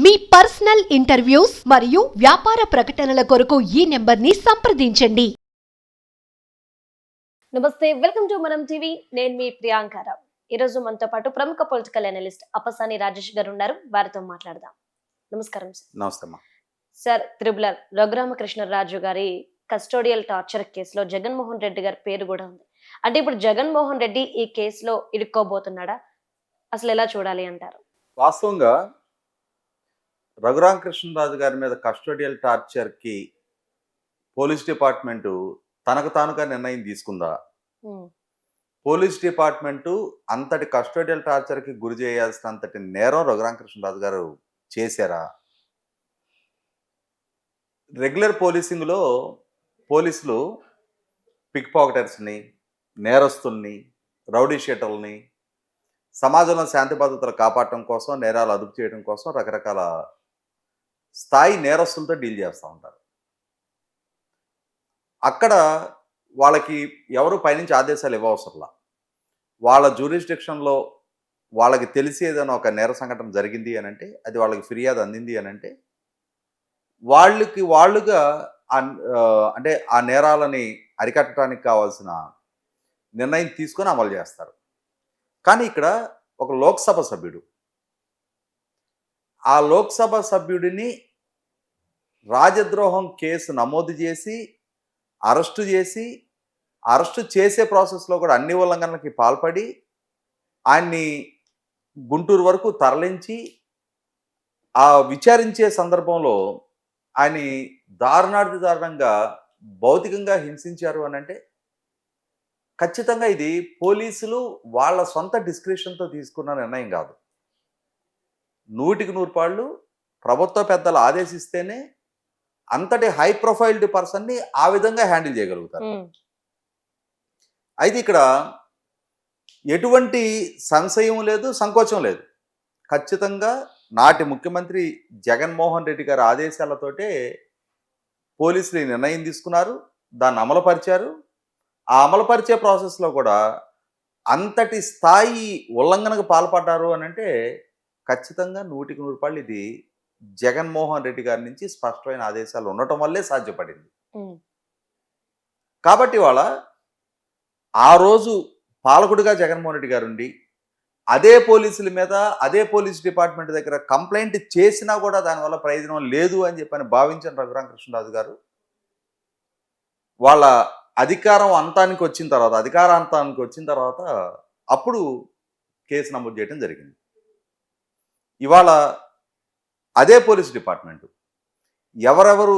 మీ personal interviews మరియు వ్యాపార ప్రకటనల కొరకు ఈ నెంబర్ని సంప్రదించండి. నమస్తే, వెల్కమ్ టు మనం టీవీ. నేను మీ ప్రియాంకారావు. ఈరోజు మనతో పాటు ప్రముఖ పొలిటికల్ అనలిస్ట్ అప్పసాని రాజేష్ గారు ఉన్నారు. వారితో మాట్లాడదాం. నమస్కారం సార్. నమస్తే అమ్మా. సార్, త్రిబులర్ రఘురామకృష్ణరాజు గారి కస్టోడియల్ టార్చర్ కేసులో జగన్మోహన్ రెడ్డి గారి పేరు కూడా ఉంది. అంటే ఇప్పుడు జగన్మోహన్ రెడ్డి ఈ కేసులో ఇరుక్కోబోతున్నాడా? అసలు ఎలా చూడాలి అంటారు? వాస్తవంగా రఘురామకృష్ణరాజు గారి మీద కస్టోడియల్ టార్చర్కి పోలీస్ డిపార్ట్మెంటు తనకు తానుగా నిర్ణయం తీసుకుందా? పోలీస్ డిపార్ట్మెంటు అంతటి కస్టోడియల్ టార్చర్కి గురి చేయాల్సినంతటి నేరం రఘురామకృష్ణరాజు గారు చేశారా? రెగ్యులర్ పోలీసింగ్లో పోలీసులు పిక్ పాకెటర్స్ని, నేరస్తుల్ని, రౌడీ షీటర్లని సమాజంలో శాంతి భద్రతలు కాపాడటం కోసం, నేరాలు అదుపు చేయడం కోసం రకరకాల స్థాయి నేరస్తులతో డీల్ చేస్తూ ఉంటారు. అక్కడ వాళ్ళకి ఎవరు పైనుంచి ఆదేశాలు ఇవ్వవసరంలా. వాళ్ళ జ్యూరిస్డిక్షన్లో వాళ్ళకి తెలిసి ఏదైనా ఒక నేర సంఘటన జరిగింది అని అంటే, అది వాళ్ళకి ఫిర్యాదు అందింది అని అంటే, వాళ్ళుగా అంటే ఆ నేరాలని అరికట్టడానికి కావాల్సిన నిర్ణయం తీసుకొని అమలు చేస్తారు. కానీ ఇక్కడ ఒక లోక్సభ సభ్యుడు, ఆ లోక్సభ సభ్యుడిని రాజద్రోహం కేసు నమోదు చేసి అరెస్టు చేసే ప్రాసెస్లో కూడా అన్ని ఉల్లంఘనలకి పాల్పడి ఆయన్ని గుంటూరు వరకు తరలించి ఆ విచారించే సందర్భంలో ఆయన్ని దారుణంగా భౌతికంగా హింసించారు అని అంటే, ఖచ్చితంగా ఇది పోలీసులు వాళ్ళ సొంత డిస్క్రిప్షన్తో తీసుకున్న నిర్ణయం కాదు. 100% ప్రభుత్వ పెద్దలు ఆదేశిస్తేనే అంతటి హై ప్రొఫైల్డ్ పర్సన్ని ఆ విధంగా హ్యాండిల్ చేయగలుగుతారు. అయితే ఇక్కడ ఎటువంటి సంశయం లేదు, సంకోచం లేదు. ఖచ్చితంగా నాటి ముఖ్యమంత్రి జగన్మోహన్ రెడ్డి గారి ఆదేశాలతోటే పోలీసులు ఈ నిర్ణయం తీసుకున్నారు, దాన్ని అమలుపరిచారు. ఆ అమలుపరిచే ప్రాసెస్లో కూడా అంతటి స్థాయి ఉల్లంఘనకు పాల్పడ్డారు అని అంటే, ఖచ్చితంగా 100% ఇది జగన్మోహన్ రెడ్డి గారి నుంచి స్పష్టమైన ఆదేశాలు ఉండటం వల్లే సాధ్యపడింది. కాబట్టి వాళ్ళ ఆ రోజు పాలకుడిగా జగన్మోహన్ రెడ్డి గారు ఉండి అదే పోలీసుల మీద, అదే పోలీస్ డిపార్ట్మెంట్ దగ్గర కంప్లైంట్ చేసినా కూడా దానివల్ల ప్రయోజనం లేదు అని చెప్పని భావించిన రఘురామకృష్ణరాజు గారు వాళ్ళ అధికార అంతానికి వచ్చిన తర్వాత అప్పుడు కేసు నమోదు చేయడం జరిగింది. ఇవాళ అదే పోలీస్ డిపార్ట్మెంటు ఎవరెవరు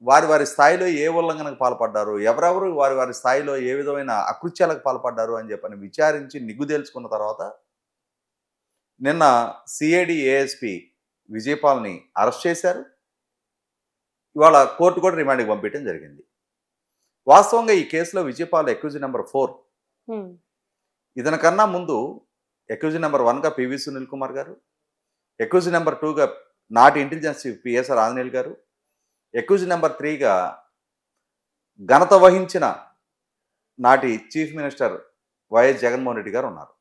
వారి స్థాయిలో ఏ ఉల్లంఘనకు పాల్పడ్డారు, ఎవరెవరు వారి స్థాయిలో ఏ విధమైన అకృత్యాలకు పాల్పడ్డారు అని చెప్పని విచారించి నిగ్గు తేల్చుకున్న తర్వాత నిన్న సిఐడి ఏఎస్పి విజయపాల్ని అరెస్ట్ చేశారు. ఇవాళ కోర్టు కూడా రిమాండ్కి పంపించడం జరిగింది. వాస్తవంగా ఈ కేసులో విజయపాల్ అక్యూజ్ నెంబర్ 4. ఇతని కన్నా ముందు అక్యూజ్ నెంబర్ 1గా పివి సునీల్ కుమార్ గారు, అక్యూజ్ నెంబర్ 2గా నాటి ఇంటెలిజెన్స్ చీఫ్ పిఎస్ఆర్ ఆంజనేయులు గారు, అక్యూజ్ నెంబర్ 3గా ఘనత వహించిన నాటి chief minister YS Jaganmohan Reddy గారు ఉన్నారు.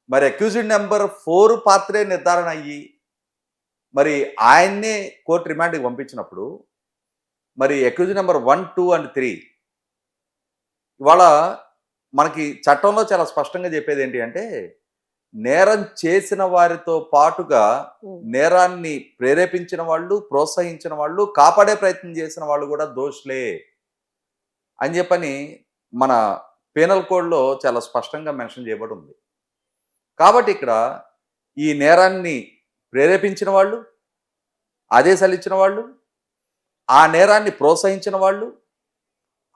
మరి అక్యూజ్డ్ నెంబర్ 4 పాత్రే నిర్ధారణ అయ్యి మరి ఆయన్నే కోర్టు రిమాండ్కి పంపించినప్పుడు మరి అక్యూజ్ నెంబర్ 1, 2 and 3 ఇవాళ మనకి చట్టంలో చాలా స్పష్టంగా చెప్పేది ఏంటి అంటే, నేరం చేసిన వారితో పాటుగా నేరాన్ని ప్రేరేపించిన వాళ్ళు, ప్రోత్సహించిన వాళ్ళు, కాపాడే ప్రయత్నం చేసిన వాళ్ళు కూడా దోషులే అని చెప్పని మన పీనల్ కోడ్లో చాలా స్పష్టంగా మెన్షన్ చేయబడి ఉంది. కాబట్టి ఇక్కడ ఈ నేరాన్ని ప్రేరేపించిన వాళ్ళు, ఆదేశాలు ఇచ్చిన వాళ్ళు, ఆ నేరాన్ని ప్రోత్సహించిన వాళ్ళు,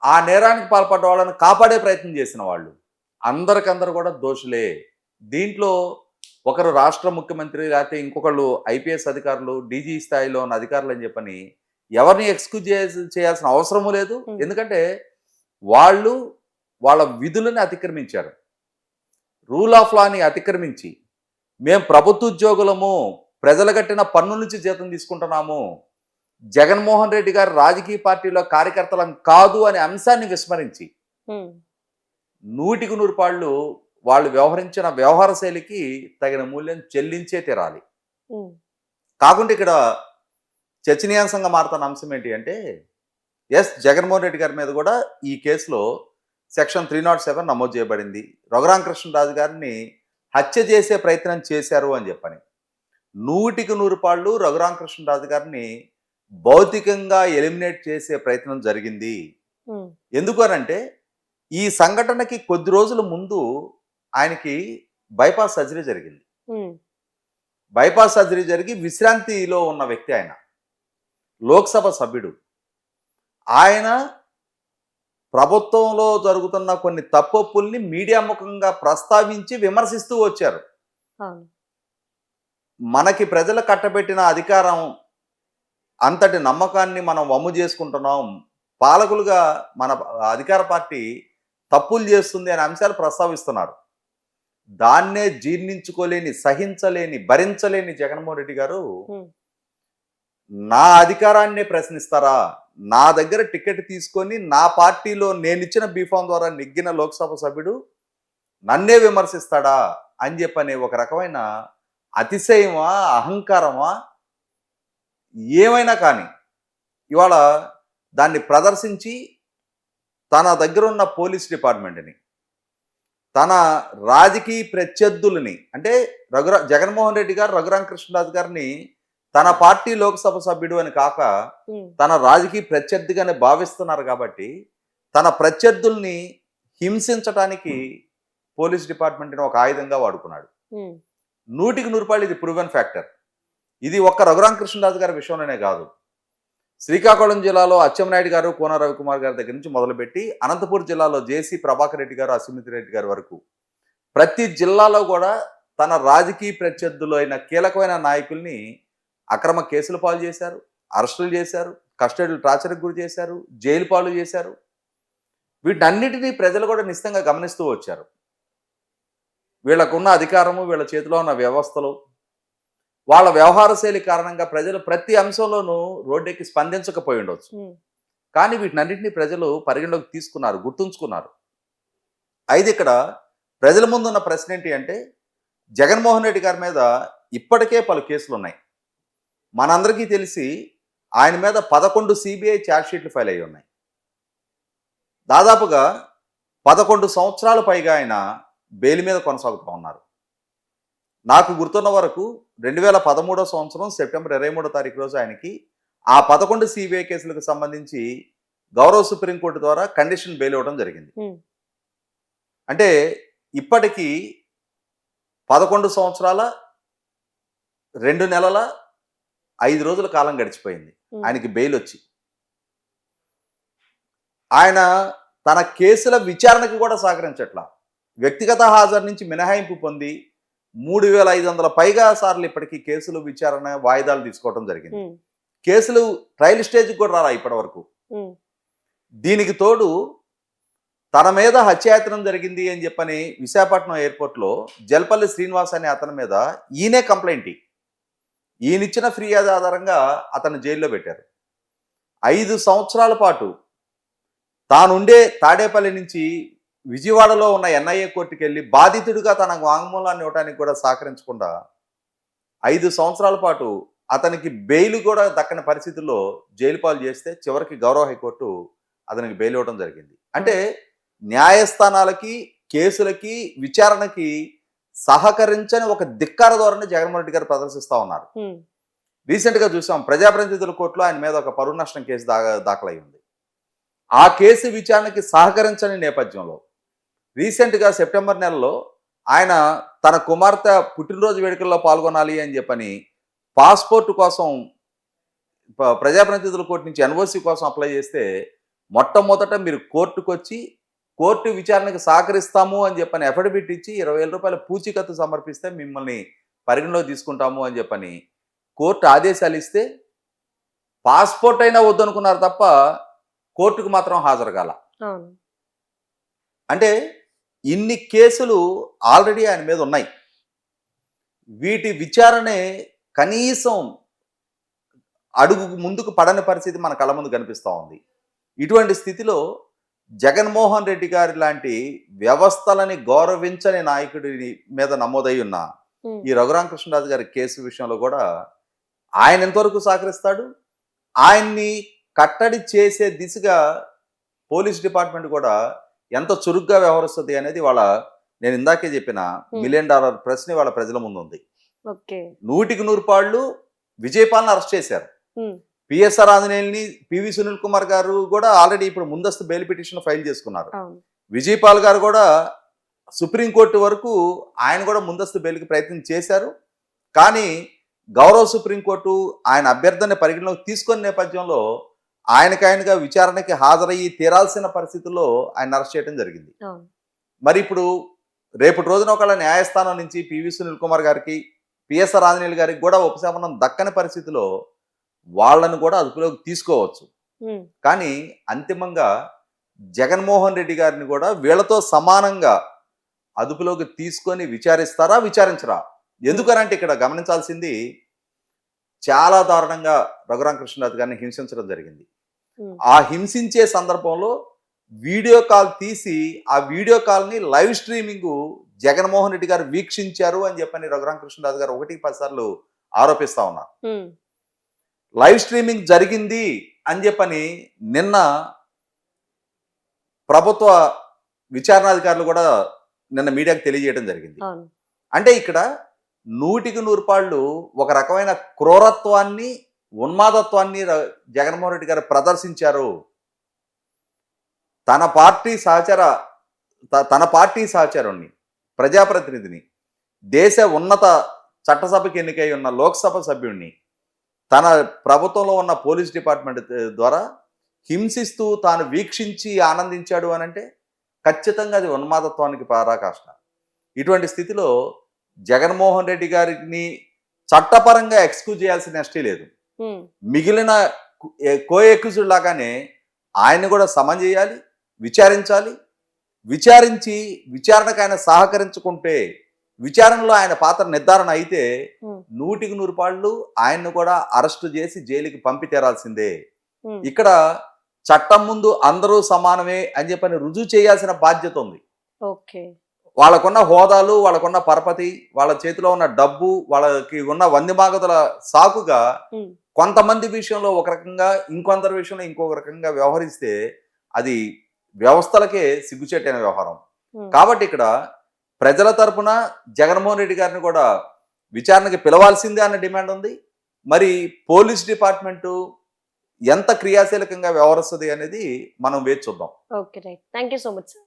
ఆ నేరానికి పాల్పడ్డ వాళ్ళని కాపాడే ప్రయత్నం చేసిన వాళ్ళు అందరికందరూ కూడా దోషులే. దీంట్లో ఒకరు రాష్ట్ర ముఖ్యమంత్రి, లేకపోతే ఇంకొకళ్ళు ఐపీఎస్ అధికారులు, డీజీ స్థాయిలో ఉన్న అధికారులు అని చెప్పని ఎవరిని ఎక్స్క్యూజ్ చేయాల్సిన అవసరము లేదు. ఎందుకంటే వాళ్ళు వాళ్ళ విధులను అతిక్రమించారు, రూల్ ఆఫ్ లాని అతిక్రమించి మేము ప్రభుత్వ ఉద్యోగులము, ప్రజలు కట్టిన పన్ను నుంచి జీతం తీసుకుంటున్నాము, జగన్మోహన్ రెడ్డి గారు రాజకీయ పార్టీలో కార్యకర్తలం కాదు అనే అంశాన్ని విస్మరించి 100% వాళ్ళు వ్యవహరించిన వ్యవహార శైలికి తగిన మూల్యం చెల్లించే తీరాలి. కాకుంటే ఇక్కడ చర్చనీయాంశంగా మారుతున్న అంశం ఏంటి అంటే జగన్మోహన్ రెడ్డి గారి మీద కూడా ఈ కేసులో సెక్షన్ 307 నమోదు చేయబడింది. రఘురామకృష్ణరాజు గారిని హత్య చేసే ప్రయత్నం చేశారు అని చెప్పని 100కి 100 రఘురామకృష్ణరాజు గారిని భౌతికంగా ఎలిమినేట్ చేసే ప్రయత్నం జరిగింది. ఎందుకు అనంటే ఈ సంఘటనకి కొద్ది రోజుల ముందు ఆయనకి బైపాస్ సర్జరీ జరిగింది. బైపాస్ సర్జరీ జరిగి విశ్రాంతిలో ఉన్న వ్యక్తి ఆయన, లోక్సభ సభ్యుడు. ఆయన ప్రభుత్వంలో జరుగుతున్న కొన్ని తప్పొప్పుల్ని మీడియా ముఖంగా ప్రస్తావించి విమర్శిస్తూ వచ్చారు. మనకి ప్రజలు కట్టబెట్టిన అధికారం అంతటి నమ్మకాన్ని మనం వమ్ము చేసుకుంటున్నాం, పాలకులుగా మన అధికార పార్టీ తప్పులు చేస్తుంది అనే అంశాలు ప్రస్తావిస్తున్నారు. దాన్నే జీర్ణించుకోలేని, సహించలేని, భరించలేని జగన్మోహన్ రెడ్డి గారు నా అధికారాన్నే ప్రశ్నిస్తారా, నా దగ్గర టికెట్ తీసుకొని నా పార్టీలో నేనిచ్చిన బీఫామ్ ద్వారా నెగ్గిన లోక్సభ సభ్యుడు నన్నే విమర్శిస్తాడా అని చెప్పనే ఒక రకమైన అతిశయమా, అహంకారమా, ఏమైనా కానీ ఇవాళ దాన్ని ప్రదర్శించి తన దగ్గర ఉన్న పోలీస్ డిపార్ట్మెంట్ని, తన రాజకీయ ప్రత్యర్థులని, అంటే జగన్మోహన్ రెడ్డి గారు రఘురామకృష్ణరాజు గారిని తన పార్టీ లోక్సభ సభ్యుడు అని కాక తన రాజకీయ ప్రత్యర్థిగానే భావిస్తున్నారు. కాబట్టి తన ప్రత్యర్థుల్ని హింసించడానికి పోలీస్ డిపార్ట్మెంట్ని ఒక ఆయుధంగా వాడుకున్నాడు. 100కి 100 ఇది ప్రూవెన్ ఫ్యాక్టర్. ఇది ఒక్క రఘురామకృష్ణరాజు గారి విషయంలోనే కాదు, శ్రీకాకుళం జిల్లాలో అచ్చెన్నాయుడు గారు, కోన రవికుమార్ గారి దగ్గర నుంచి మొదలుపెట్టి అనంతపురం జిల్లాలో జేసీ ప్రభాకర్ రెడ్డి గారు, అసిమిత్ రెడ్డి గారి వరకు ప్రతి జిల్లాలో కూడా తన రాజకీయ ప్రత్యర్థులు అయిన కీలకమైన నాయకుల్ని అక్రమ కేసులు పాలు చేశారు, అరెస్టులు చేశారు, కస్టడీలు టార్చర్కి గురి చేశారు, జైలు పాలు చేశారు. వీటన్నిటినీ ప్రజలు కూడా నిశ్చితంగా గమనిస్తూ వచ్చారు. వీళ్ళకున్న అధికారము, వీళ్ళ చేతిలో ఉన్న వ్యవస్థలు, వాళ్ళ వ్యవహార శైలి కారణంగా ప్రజలు ప్రతి అంశంలోనూ రోడ్డెక్కి స్పందించకపోయి ఉండొచ్చు. కానీ వీటినన్నింటినీ ప్రజలు పరిగణలోకి తీసుకున్నారు, గుర్తుంచుకున్నారు. అయితే ఇక్కడ ప్రజల ముందున్న ప్రశ్న ఏంటి అంటే, జగన్మోహన్ రెడ్డి గారి మీద ఇప్పటికే పలు కేసులు ఉన్నాయి. మనందరికీ తెలిసి ఆయన మీద 11 సిబిఐ ఛార్జ్షీట్లు ఫైల్ అయ్యి ఉన్నాయి. దాదాపుగా 11 సంవత్సరాల పైగా ఆయన బెయిల్ మీద కొనసాగుతూ ఉన్నారు. నాకు గుర్తున్న వరకు 2013 సంవత్సరం సెప్టెంబర్ 23 రోజు ఆయనకి ఆ 11 సిబిఐ కేసులకు సంబంధించి గౌరవ సుప్రీంకోర్టు ద్వారా కండిషన్ బెయిల్ ఇవ్వడం జరిగింది. అంటే ఇప్పటికీ 11 సంవత్సరాల 2 నెలల 5 రోజుల కాలం గడిచిపోయింది ఆయనకి బెయిల్ వచ్చి. ఆయన తన కేసుల విచారణకు కూడా సహకరించట్లా. వ్యక్తిగత హాజరు నుంచి మినహాయింపు పొంది 3500 పైగా సార్లు ఇప్పటికీ కేసులు విచారణ వాయిదాలు తీసుకోవడం జరిగింది. కేసులు ట్రయల్ స్టేజ్కి కూడా రాలా ఇప్పటి వరకు. దీనికి తోడు తన మీద హత్యాయత్నం జరిగింది అని చెప్పని విశాఖపట్నం ఎయిర్పోర్ట్లో జల్పల్లి శ్రీనివాస్ అనే అతని మీద ఈయనే కంప్లైంట్, ఈయనిచ్చిన ఫిర్యాదు ఆధారంగా అతను జైల్లో పెట్టారు. 5 సంవత్సరాల పాటు తానుండే తాడేపల్లి నుంచి విజయవాడలో ఉన్న ఎన్ఐఏ కోర్టుకి వెళ్ళి బాధితుడిగా తన వాంగ్మూలాన్ని ఇవ్వడానికి కూడా సహకరించకుండా 5 సంవత్సరాల పాటు అతనికి బెయిల్ కూడా దక్కని పరిస్థితుల్లో జైలు పాలు చేస్తే చివరికి గౌరవ హైకోర్టు అతనికి బెయిల్ ఇవ్వడం జరిగింది. అంటే న్యాయస్థానాలకి, కేసులకి, విచారణకి సహకరించని ఒక ధిక్కార ధోరణి జగన్మోహన్ రెడ్డి గారు ప్రదర్శిస్తూ ఉన్నారు. రీసెంట్ గా చూసాం, ప్రజాప్రతినిధుల కోర్టులో ఆయన మీద ఒక పరువు నష్టం కేసు దాఖలై ఉంది. ఆ కేసు విచారణకి సహకరించని నేపథ్యంలో రీసెంట్ గా సెప్టెంబర్ నెలలో ఆయన తన కుమార్తె పుట్టినరోజు వేడుకల్లో పాల్గొనాలి అని చెప్పని పాస్పోర్ట్ కోసం ప్రజాప్రతినిధుల కోర్టు నుంచి ఎన్ఓసి కోసం అప్లై చేస్తే మొట్టమొదట మీరు కోర్టుకు వచ్చి కోర్టు విచారణకు సహకరిస్తాము అని చెప్పని అఫిడవిట్ ఇచ్చి 20,000 రూపాయల పూచీకత్తు సమర్పిస్తే మిమ్మల్ని పరిగణలో తీసుకుంటాము అని చెప్పని కోర్టు ఆదేశాలు ఇస్తే పాస్పోర్ట్ అయినా వద్దనుకున్నారు తప్ప కోర్టుకు మాత్రం హాజరు కాల. అంటే ఇన్ని కేసులు ఆల్రెడీ ఆయన మీద ఉన్నాయి. వీటి విచారణే కనీసం అడుగు ముందుకు పడని పరిస్థితి మన కళ్ళ ముందు కనిపిస్తూ ఉంది. ఇటువంటి స్థితిలో జగన్మోహన్ రెడ్డి గారి లాంటి వ్యవస్థలని గౌరవించని నాయకుడి మీద నమోదై ఉన్న ఈ రఘురామకృష్ణరాజు గారి కేసు విషయంలో కూడా ఆయన ఎంతవరకు సహకరిస్తాడు, ఆయన్ని కట్టడి చేసే దిశగా పోలీస్ డిపార్ట్మెంట్ కూడా ఎంత చురుగ్గా వ్యవహరిస్తుంది అనేది నేను ఇందాకే చెప్పిన $1 మిలియన్ ప్రశ్న వాళ్ళ ప్రజల ముందు ఉంది. ఓకే. 100కి 100 విజయపాల్ని అరెస్ట్ చేశారు. పిఎస్ఆర్ ఆంజనేయుల్ని, పివి సునీల్ కుమార్ గారు కూడా ఆల్రెడీ ఇప్పుడు ముందస్తు బెయిల్ పిటిషన్ ఫైల్ చేసుకున్నారు. విజయపాల్ గారు కూడా సుప్రీంకోర్టు వరకు ఆయన కూడా ముందస్తు బెయిల్కి ప్రయత్నం చేశారు. కానీ గౌరవ సుప్రీంకోర్టు ఆయన అభ్యర్థన పరిగణలోకి తీసుకున్న నేపథ్యంలో ఆయనగా విచారణకి హాజరయ్యి తీరాల్సిన పరిస్థితుల్లో ఆయన అరెస్ట్ చేయడం జరిగింది. మరి ఇప్పుడు రేపటి రోజున ఒకళ్ళ న్యాయస్థానం నుంచి పివి సునీల్ కుమార్ గారికి, పిఎస్ఆర్ ఆంజనేయులు గారికి కూడా ఉపశమనం దక్కని పరిస్థితిలో వాళ్ళను కూడా అదుపులోకి తీసుకోవచ్చు. కానీ అంతిమంగా జగన్మోహన్ రెడ్డి గారిని కూడా వీళ్ళతో సమానంగా అదుపులోకి తీసుకొని విచారిస్తారా, విచారించరా? ఎందుకనంటే ఇక్కడ గమనించాల్సింది, చాలా దారుణంగా రఘురామకృష్ణరాజు గారిని హింసించడం జరిగింది. ఆ హింసించే సందర్భంలో వీడియో కాల్ తీసి ఆ వీడియో కాల్ని లైవ్ స్ట్రీమింగ్ జగన్మోహన్ రెడ్డి గారు వీక్షించారు అని చెప్పని రఘురామకృష్ణరాజు గారు 1-10 సార్లు ఆరోపిస్తా ఉన్నారు. లైవ్ స్ట్రీమింగ్ జరిగింది అని చెప్పని నిన్న ప్రభుత్వ విచారణాధికారులు కూడా నిన్న మీడియాకు తెలియజేయడం జరిగింది. అంటే ఇక్కడ 100కి 100 ఒక రకమైన క్రూరత్వాన్ని, ఉన్మాదత్వాన్ని జగన్మోహన్ రెడ్డి గారు ప్రదర్శించారు. తన పార్టీ సహచరుణ్ణి, ప్రజాప్రతినిధిని, దేశ ఉన్నత చట్టసభకి ఎన్నికై ఉన్న లోక్సభ సభ్యుడిని తన ప్రభుత్వంలో ఉన్న పోలీస్ డిపార్ట్మెంట్ ద్వారా హింసిస్తూ తాను వీక్షించి ఆనందించాడు అని అంటే ఖచ్చితంగా అది ఉన్మాదత్వానికి పరాకాష్ట. ఇటువంటి స్థితిలో జగన్మోహన్ రెడ్డి గారిని చట్టపరంగా ఎక్స్క్యూజ్ చేయాల్సిన నెస్టీ లేదు. మిగిలిన కో ఎక్యూజ్డ్ లాగానే ఆయన్ని కూడా సమన్ చేయాలి, విచారించాలి. విచారించి విచారణకు ఆయన సహకరించుకుంటే, విచారణలో ఆయన పాత్ర నిర్ధారణ అయితే 100కి 100 ఆయన్ను కూడా అరెస్టు చేసి జైలుకి పంపి తీరాల్సిందే. ఇక్కడ చట్టం ముందు అందరూ సమానమే అని చెప్పని రుజువు చేయాల్సిన బాధ్యత ఉంది. వాళ్ళకున్న హోదాలు, వాళ్ళకున్న పరపతి, వాళ్ళ చేతిలో ఉన్న డబ్బు, వాళ్ళకి ఉన్న వందిమాగతుల సాకుగా కొంతమంది విషయంలో ఒక రకంగా, ఇంకొందరి విషయంలో ఇంకొక రకంగా వ్యవహరిస్తే అది వ్యవస్థలకే సిగ్గుచేటైన వ్యవహారం. కాబట్టి ఇక్కడ ప్రజల తరపున జగన్మోహన్ రెడ్డి గారిని కూడా విచారణకి పిలవాల్సిందే అన్న డిమాండ్ ఉంది. మరి పోలీస్ డిపార్ట్మెంటు ఎంత క్రియాశీలకంగా వ్యవహరిస్తుంది అనేది మనం వేచి చూద్దాం. Okay, right. Thank you so much sir.